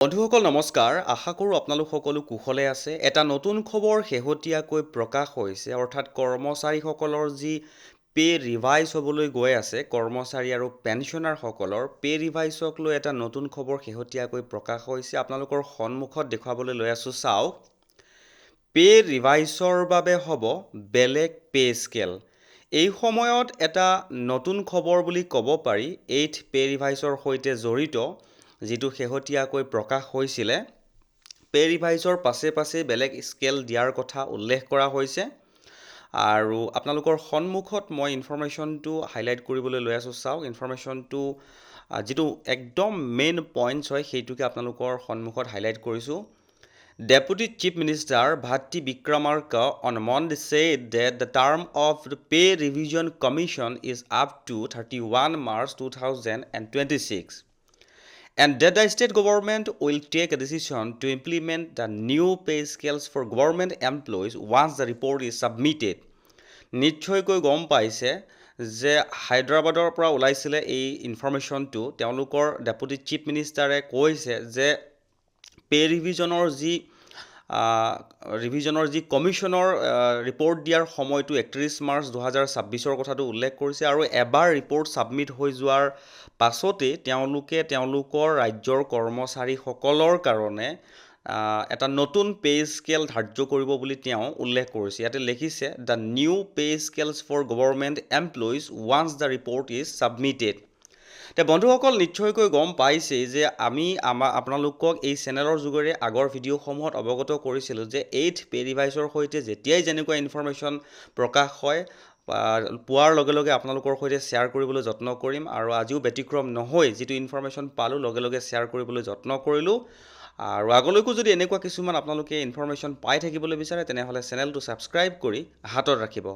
বন্ধুসকল নমস্কাৰ আশা কৰোঁ আপোনালোক সকলো কুশলে আছে এটা নতুন খবৰ শেহতীয়াকৈ প্ৰকাশ হৈছে অৰ্থাৎ কৰ্মচাৰীসকলৰ যি পে ৰিভাইজ হ'বলৈ গৈ আছে কৰ্মচাৰী আৰু পেঞ্চনাৰসকলৰ পে ৰিভাইজক লৈ এটা নতুন খবৰ শেহতীয়াকৈ প্ৰকাশ হৈছে আপোনালোকৰ সন্মুখত দেখুৱাবলৈ লৈ আছোঁ চাওক পে ৰিভাইজৰ বাবে হ'ব বেলেগ পে স্কেল এই সময়ত এটা নতুন খবৰ বুলি ক'ব পাৰি এইথ পে ৰিভাইজৰ সৈতে জড়িত যিটো শেহতীয়াকৈ প্ৰকাশ হৈছিলে পে ৰিভাইজৰ পাছে পাছে বেলেগ স্কেল দিয়াৰ কথা উল্লেখ কৰা হৈছে আৰু আপোনালোকৰ সন্মুখত মই ইনফৰমেশ্যনটো হাইলাইট কৰিবলৈ লৈ আছোঁ চাওক ইনফৰমেশ্যনটো যিটো একদম মেইন পইণ্টছ হয় সেইটোকে আপোনালোকৰ সন্মুখত হাইলাইট কৰিছোঁ Deputy Chief Minister Bhatti Vikramarka on Monday said that the term of the Pay Revision Commission is up to 31 March 2026 and that the state government will take a decision to implement the new pay scales for government employees once the report is submitted. নিশ্চয়কৈ গম পাইছে যে হায়দৰাবাদৰ পৰা ওলাইছিলে এই ইনফৰমেশ্যনটো তেওঁলোকৰ deputy chief মিনিষ্টাৰে কৈছে যে পে ৰিভিজনৰ যি কমিশ্যনৰ ৰিপৰ্ট দিয়াৰ সময়টো 31 মাৰ্চ 2026 কথাটো উল্লেখ কৰিছে আৰু এবাৰ ৰিপৰ্ট ছাবমিট হৈ যোৱাৰ পাছতে তেওঁলোকে তেওঁলোকৰ ৰাজ্যৰ কৰ্মচাৰীসকলৰ কাৰণে এটা নতুন পে স্কেল ধাৰ্য কৰিব বুলি তেওঁ উল্লেখ কৰিছে ইয়াতে লিখিছে the new pay scales for government employees once the report is submitted তে বন্ধুসকল নিশ্চয়কৈ গম পাইছেই যে আমি আপোনালোকক এই চেনেলৰ যোগেৰে আগৰ ভিডিঅ'সমূহত অৱগত কৰিছিলোঁ যে এইথ পে ৰিভাইজৰ সৈতে যেতিয়াই যেনেকুৱা ইনফৰমেশ্যন প্ৰকাশ হয় পোৱাৰ লগে লগে আপোনালোকৰ সৈতে শ্বেয়াৰ কৰিবলৈ যত্ন কৰিম আৰু আজিও ব্যতিক্ৰম নহয় যিটো ইনফৰমেশ্যন পালোঁ লগে লগে শ্বেয়াৰ কৰিবলৈ যত্ন কৰিলোঁ আৰু আগলৈকো যদি এনেকুৱা কিছুমান আপোনালোকে ইনফৰমেশ্যন পাই থাকিবলৈ বিচাৰে তেনেহ'লে চেনেলটো ছাবস্ক্ৰাইব কৰি হাতত ৰাখিব